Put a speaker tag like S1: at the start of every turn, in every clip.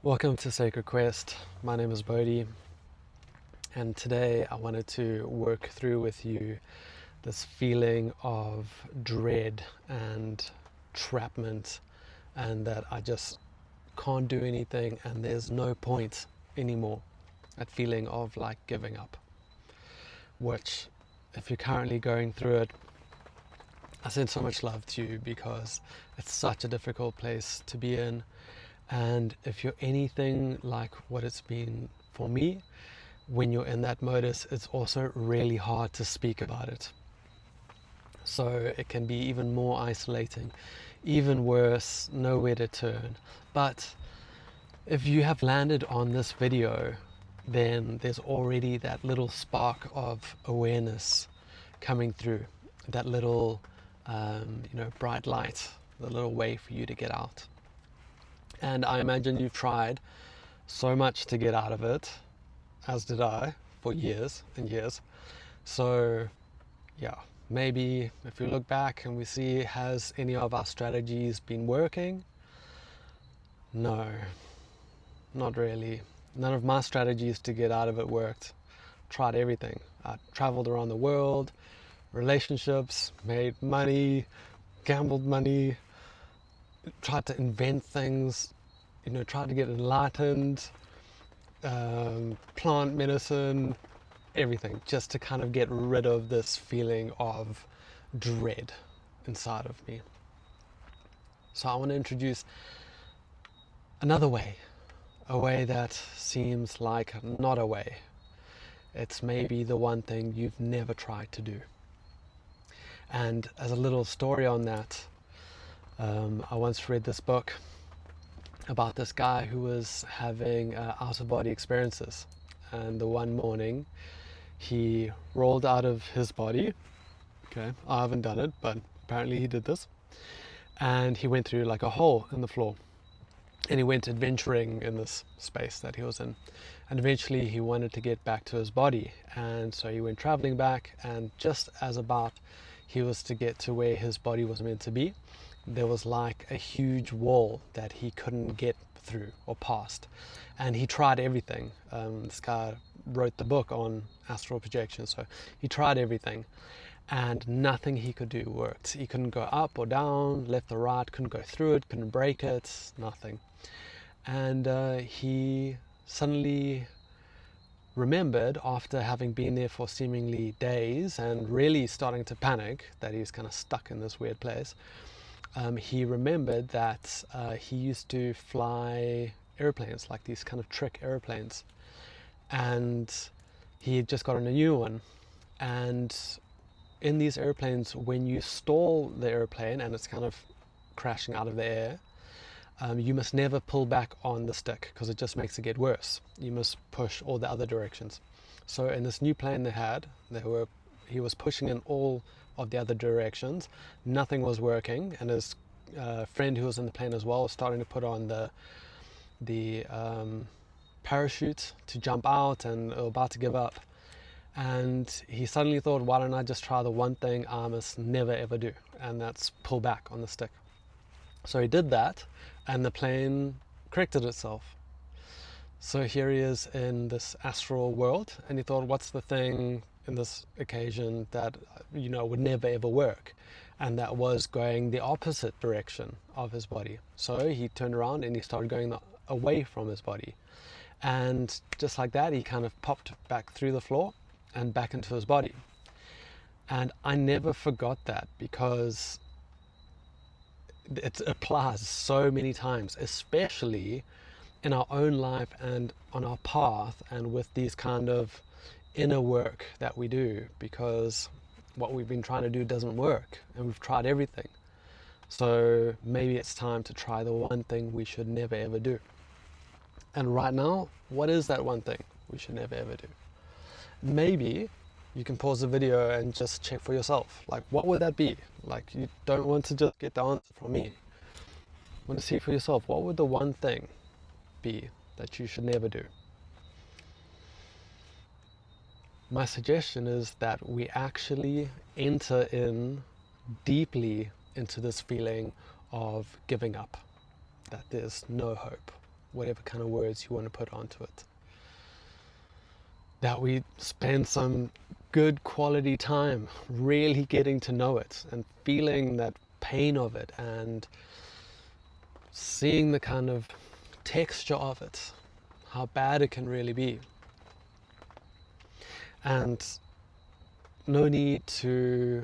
S1: Welcome to Sacred Quest. My name is Bodhi, and today I wanted to work through with you this feeling of dread and trapment, and that I just can't do anything and there's no point anymore. That feeling of like giving up, which, if you're currently going through it, I send so much love to you because it's such a difficult place to be in. And if you're anything like what it's been for me, when you're in that modus, it's also really hard to speak about it. So it can be even more isolating, even worse, nowhere to turn. But if you have landed on this video, then there's already that little spark of awareness coming through, that little, bright light, the little way for you to get out. And I imagine you've tried so much to get out of it, as did I, for years and years. So yeah, maybe if we look back and we see, has any of our strategies been working? No, not really. None of my strategies to get out of it worked. Tried everything. I traveled around the world, relationships, made money, gambled money, tried to invent things, tried to get enlightened, plant medicine, everything, just to kind of get rid of this feeling of dread inside of me. So I want to introduce another way, a way that seems like not a way. It's maybe the one thing you've never tried to do. And as a little story on that, I once read this book about this guy who was having out-of-body experiences, and the one morning he rolled out of his body. Okay, I haven't done it, but apparently he did this, and he went through like a hole in the floor, and he went adventuring in this space that he was in, and eventually he wanted to get back to his body, and so he went traveling back, and just as about he was to get to where his body was meant to be, there was like a huge wall that he couldn't get through or past, and he tried everything. This guy wrote the book on astral projection, so he tried everything, and nothing he could do worked. He couldn't go up or down, left or right, couldn't go through it, couldn't break it, nothing. And he suddenly remembered, after having been there for seemingly days and really starting to panic that he's kind of stuck in this weird place, he remembered that he used to fly airplanes, like these kind of trick airplanes, and he had just gotten a new one. And in these airplanes, when you stall the airplane and it's kind of crashing out of the air, you must never pull back on the stick, because it just makes it get worse. You must push all the other directions. So in this new plane he was pushing in all of the other directions. Nothing was working, and his friend who was in the plane as well was starting to put on the parachute to jump out, and about to give up. And he suddenly thought, why don't I just try the one thing I must never ever do, and that's pull back on the stick. So he did that, and the plane corrected itself. So here he is in this astral world, and he thought, what's the thing in this occasion that would never ever work? And that was going the opposite direction of his body. So he turned around and he started going away from his body, and just like that, he kind of popped back through the floor and back into his body. And I never forgot that, because it applies so many times, especially in our own life and on our path, and with these kind of inner work that we do, because what we've been trying to do doesn't work, and we've tried everything. So maybe it's time to try the one thing we should never ever do. And right now, what is that one thing we should never ever do? Maybe you can pause the video and just check for yourself. Like, what would that be? Like, you don't want to just get the answer from me. You want to see for yourself, what would the one thing be that you should never do? My suggestion is that we actually enter in deeply into this feeling of giving up, that there's no hope, whatever kind of words you want to put onto it. That we spend some good quality time really getting to know it and feeling that pain of it and seeing the kind of texture of it, how bad it can really be. And no need to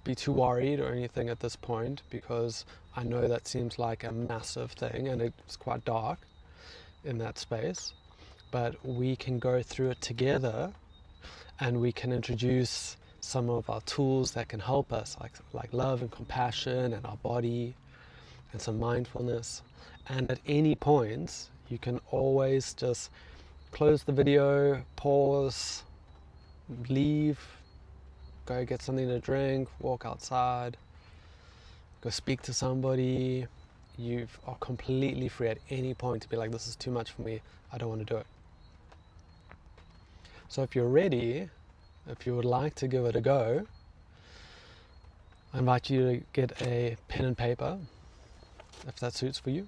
S1: be too worried or anything at this point, because I know that seems like a massive thing and it's quite dark in that space, but we can go through it together and we can introduce some of our tools that can help us, like love and compassion and our body and some mindfulness. And at any point you can always just close the video, pause, leave, go get something to drink, walk outside, go speak to somebody. You are completely free at any point to be like, this is too much for me, I don't want to do it. So if you're ready, if you would like to give it a go, I invite you to get a pen and paper, if that suits for you,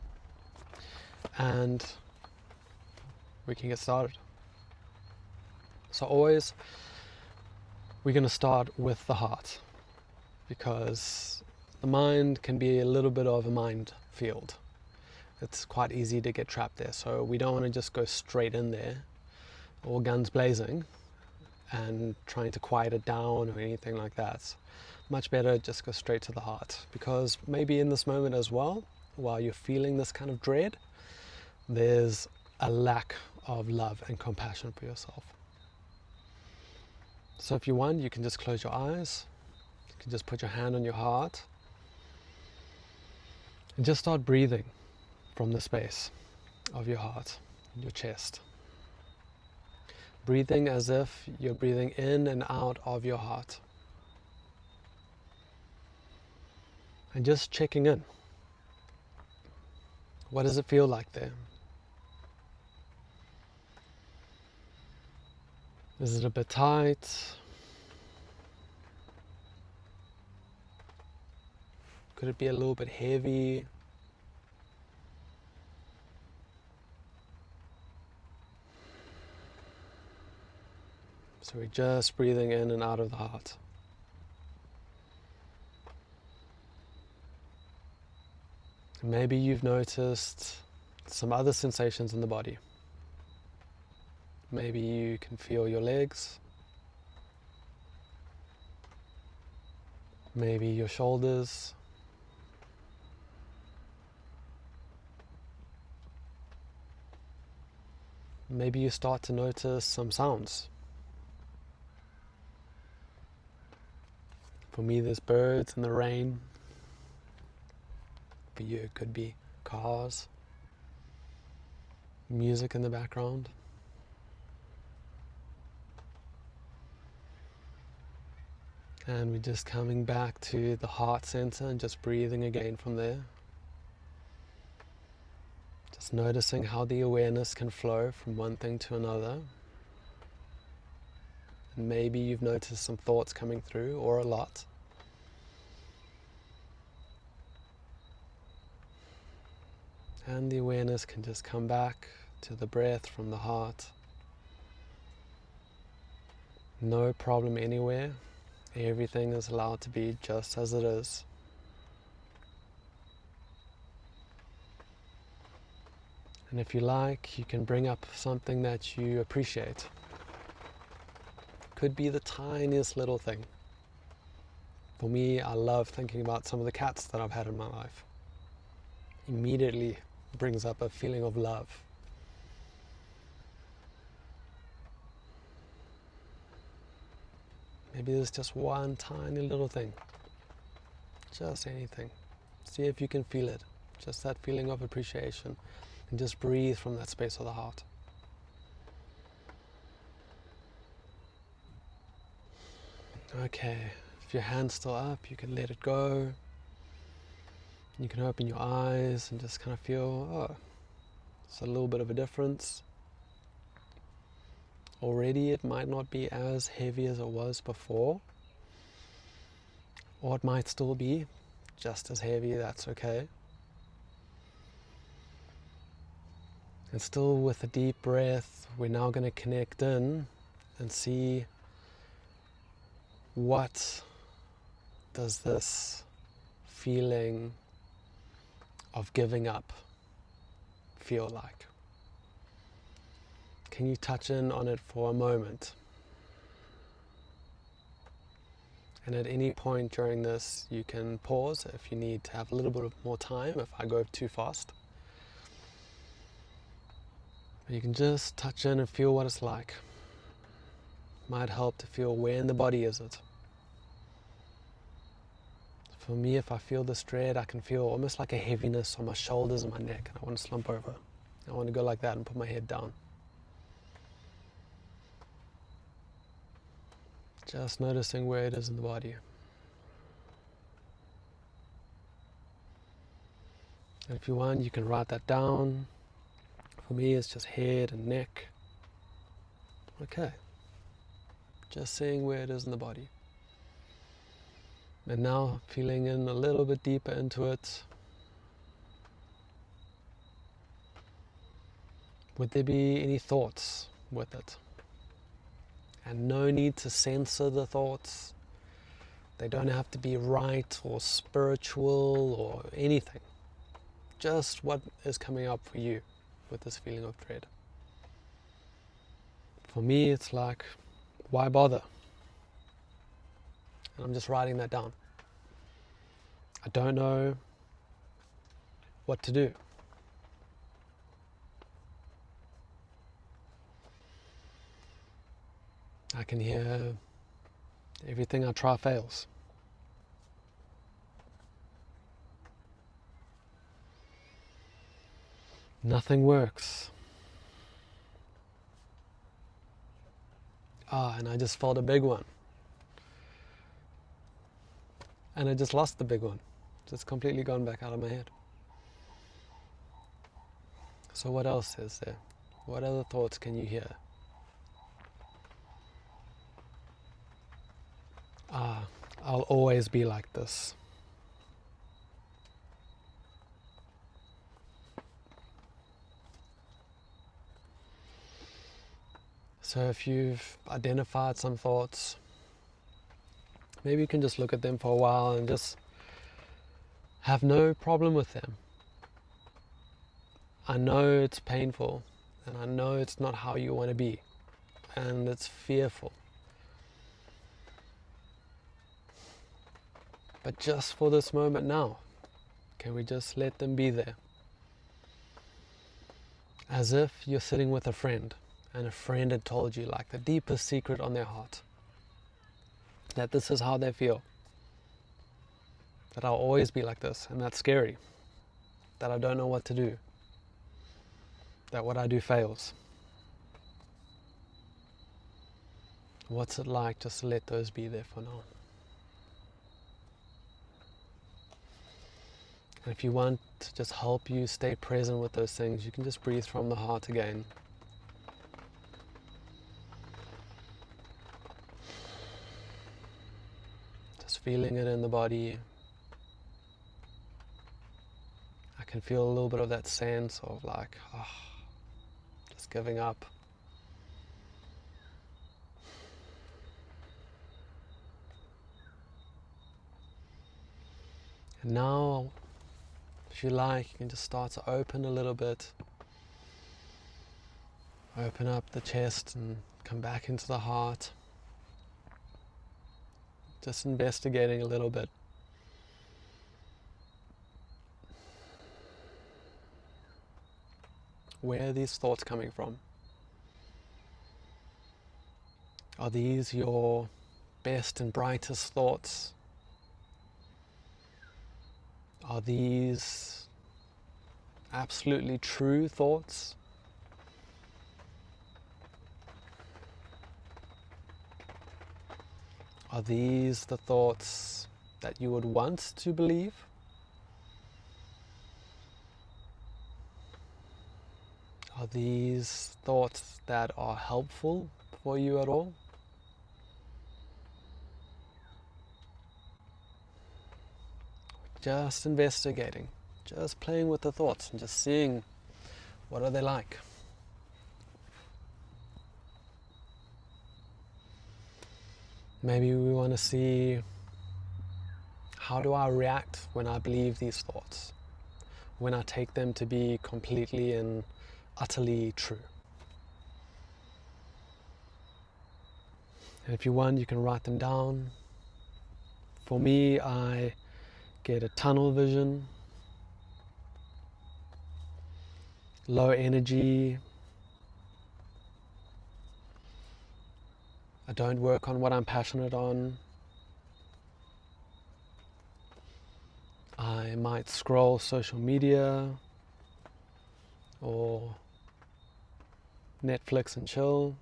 S1: and we can get started. So always, we're going to start with the heart, because the mind can be a little bit of a minefield. It's quite easy to get trapped there, so we don't want to just go straight in there, all guns blazing, and trying to quiet it down or anything like that. Much better just go straight to the heart, because maybe in this moment as well, while you're feeling this kind of dread, there's a lack of love and compassion for yourself. So if you want, you can just close your eyes, you can just put your hand on your heart and just start breathing from the space of your heart, your chest. Breathing as if you're breathing in and out of your heart. And just checking in. What does it feel like there? Is it a bit tight? Could it be a little bit heavy? So we're just breathing in and out of the heart. Maybe you've noticed some other sensations in the body. Maybe you can feel your legs, maybe your shoulders, maybe you start to notice some sounds. For me, there's birds and the rain. For you, it could be cars, music in the background. And we're just coming back to the heart center and just breathing again from there. Just noticing how the awareness can flow from one thing to another. And maybe you've noticed some thoughts coming through, or a lot. And the awareness can just come back to the breath from the heart. No problem anywhere. Everything is allowed to be just as it is. And if you like, you can bring up something that you appreciate. Could be the tiniest little thing. For me, I love thinking about some of the cats that I've had in my life. Immediately brings up a feeling of love. Maybe there's just one tiny little thing. Just anything. See if you can feel it. Just that feeling of appreciation. And just breathe from that space of the heart. Okay, if your hand's still up, you can let it go. You can open your eyes and just kind of feel, oh, it's a little bit of a difference. Already it might not be as heavy as it was before, or it might still be just as heavy. That's okay. And still with a deep breath, we're now going to connect in and see what does this feeling of giving up feel like. Can you touch in on it for a moment? And at any point during this, you can pause if you need to have a little bit of more time, if I go too fast. But you can just touch in and feel what it's like. Might help to feel where in the body is it. For me, if I feel this dread, I can feel almost like a heaviness on my shoulders and my neck, and I want to slump over. I want to go like that and put my head down. Just noticing where it is in the body. And if you want, you can write that down. For me, it's just head and neck. Okay. Just seeing where it is in the body. And now feeling in a little bit deeper into it. Would there be any thoughts with it? And no need to censor the thoughts. They don't have to be right or spiritual or anything. Just what is coming up for you with this feeling of dread. For me, it's like, why bother? And I'm just writing that down. I don't know what to do. I can hear everything I try fails. Nothing works. And I just felt a big one. And I just lost the big one. It's completely gone back out of my head. So what else is there? What other thoughts can you hear? I'll always be like this. So if you've identified some thoughts, maybe you can just look at them for a while and just have no problem with them. I know it's painful, and I know it's not how you want to be, and it's fearful. But just for this moment now, can we just let them be there? As if you're sitting with a friend, and a friend had told you like the deepest secret on their heart. That this is how they feel. That I'll always be like this, and that's scary. That I don't know what to do. That what I do fails. What's it like just to let those be there for now? And if you want to just help you stay present with those things, you can just breathe from the heart again. Just feeling it in the body. I can feel a little bit of that sense of like, just giving up. And now, if you like, you can just start to open a little bit. Open up the chest and come back into the heart. Just investigating a little bit. Where are these thoughts coming from? Are these your best and brightest thoughts? Are these absolutely true thoughts? Are these the thoughts that you would want to believe? Are these thoughts that are helpful for you at all? Just investigating, just playing with the thoughts and just seeing What are they like? Maybe we want to see, how do I react when I believe these thoughts? When I take them to be completely and utterly true? And if you want, you can write them down. For me, I get a tunnel vision, low energy. I don't work on what I'm passionate on. I might scroll social media or Netflix and chill.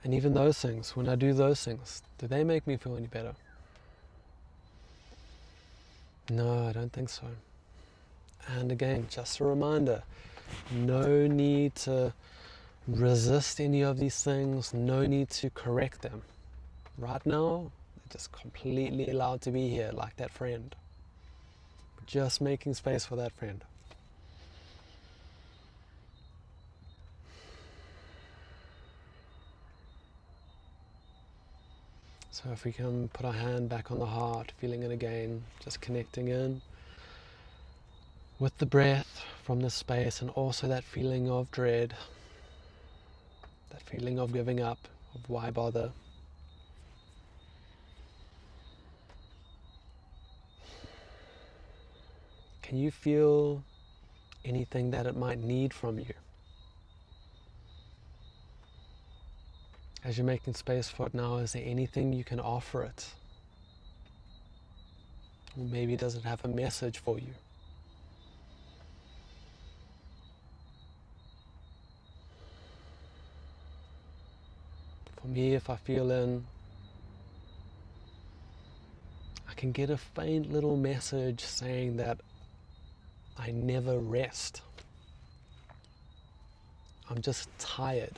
S1: And even those things, when I do those things, do they make me feel any better? No, I don't think so. And again, just a reminder, no need to resist any of these things, no need to correct them. Right now, they're just completely allowed to be here, like that friend. Just making space for that friend. So if we can put our hand back on the heart, feeling it again, just connecting in with the breath from this space, and also that feeling of dread, that feeling of giving up, of why bother. Can you feel anything that it might need from you? As you're making space for it now, is there anything you can offer it? Or maybe does it have a message for you? For me, if I feel in, I can get a faint little message saying that I never rest. I'm just tired.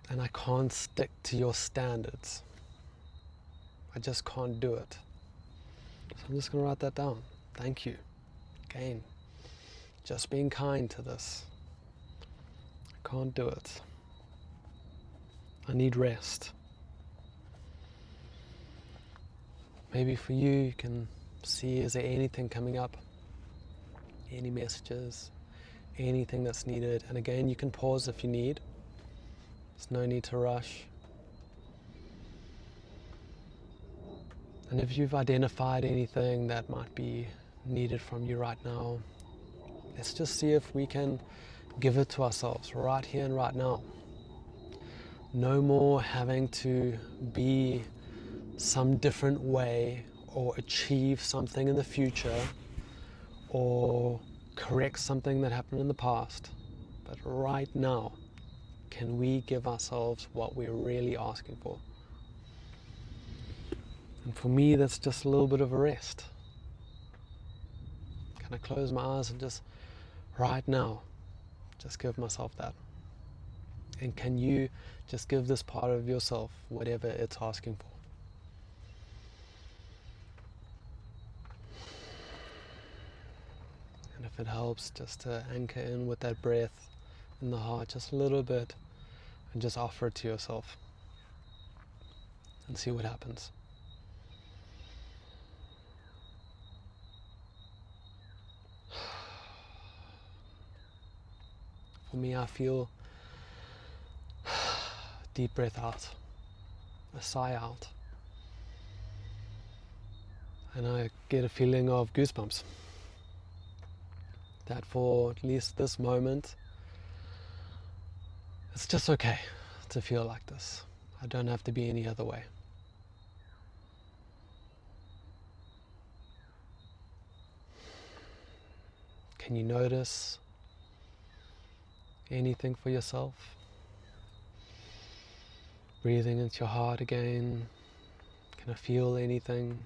S1: And I can't stick to your standards. I just can't do it. So I'm just going to write that down. Thank you. Again, just being kind to this. I can't do it. I need rest. Maybe for you, you can see, is there anything coming up? Any messages? Anything that's needed? And again, you can pause if you need. There's no need to rush. And if you've identified anything that might be needed from you right now, let's just see if we can give it to ourselves right here and right now. No more having to be some different way or achieve something in the future or correct something that happened in the past. But right now, can we give ourselves what we're really asking for? And for me, that's just a little bit of a rest. Can I close my eyes and just right now, just give myself that? And can you just give this part of yourself whatever it's asking for? And if it helps, just to anchor in with that breath in the heart just a little bit and just offer it to yourself and see what happens. For me, I feel deep breath out, a sigh out, and I get a feeling of goosebumps. That for at least this moment, it's just okay to feel like this. I don't have to be any other way. Can you notice anything for yourself? Breathing into your heart again. Can I feel anything?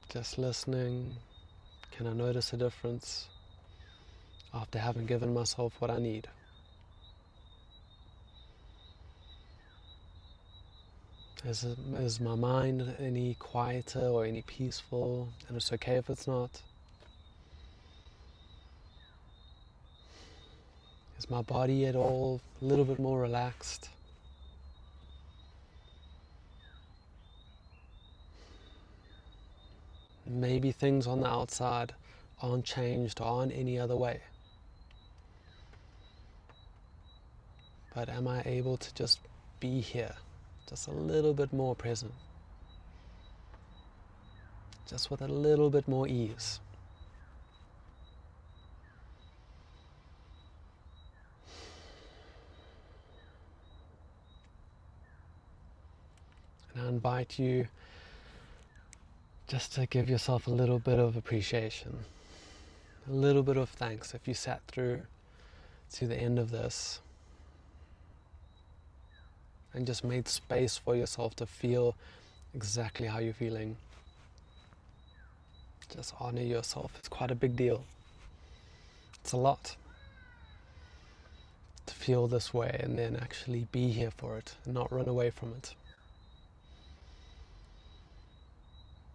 S1: Just listening. Can I notice a difference after having given myself what I need? Is my mind any quieter or any peaceful? And it's okay if it's not. Is my body at all a little bit more relaxed? Maybe things on the outside aren't changed or aren't any other way. But am I able to just be here, just a little bit more present, just with a little bit more ease? And I invite you just to give yourself a little bit of appreciation, a little bit of thanks if you sat through to the end of this and just made space for yourself to feel exactly how you're feeling. Just honor yourself. It's quite a big deal. It's a lot to feel this way and then actually be here for it and not run away from it.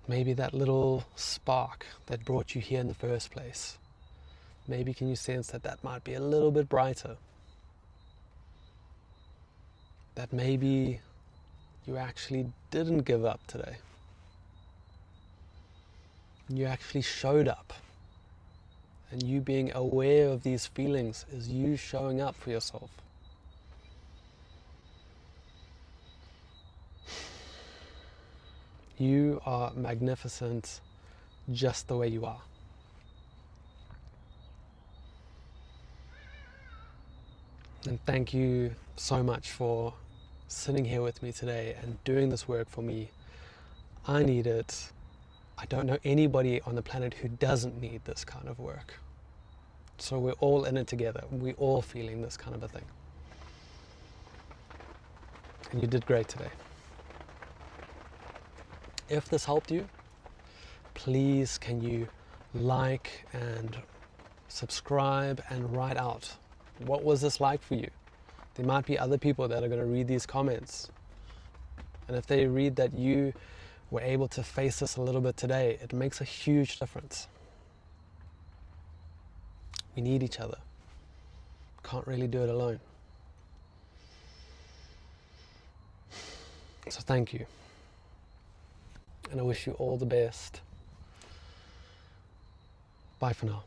S1: Maybe that little spark that brought you here in the first place, maybe can you sense that that might be a little bit brighter? That maybe you actually didn't give up today. You actually showed up. And you being aware of these feelings is you showing up for yourself. You are magnificent just the way you are. And thank you so much for sitting here with me today and doing this work for me. I need it. I don't know anybody on the planet who doesn't need this kind of work. So we're all in it together. We're all feeling this kind of a thing. And you did great today. If this helped you, please can you like and subscribe and write out, what was this like for you? There might be other people that are going to read these comments. And if they read that you were able to face this a little bit today, it makes a huge difference. We need each other. Can't really do it alone. So thank you. And I wish you all the best. Bye for now.